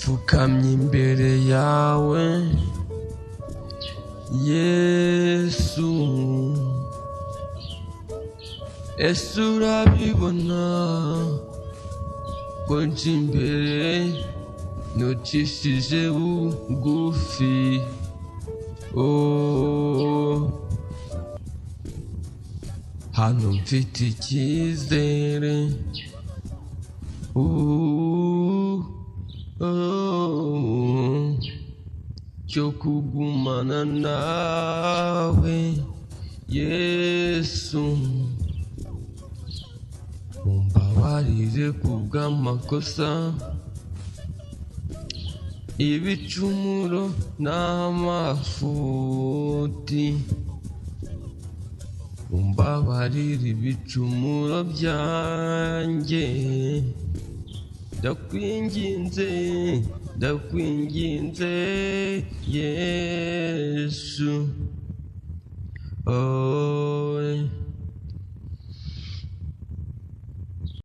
mfukamye imbere yawe Yesu, ese urabibona ko nje imbere nocishije bugufi, hano mfite icyizere cyo kugumana nawe Yesu, mumbabarire kubw'amakosa, ibicumuro n'amafuti, mumbabarire ibicumuro byanjye, ndakwinginze ndakwinginze Yesu.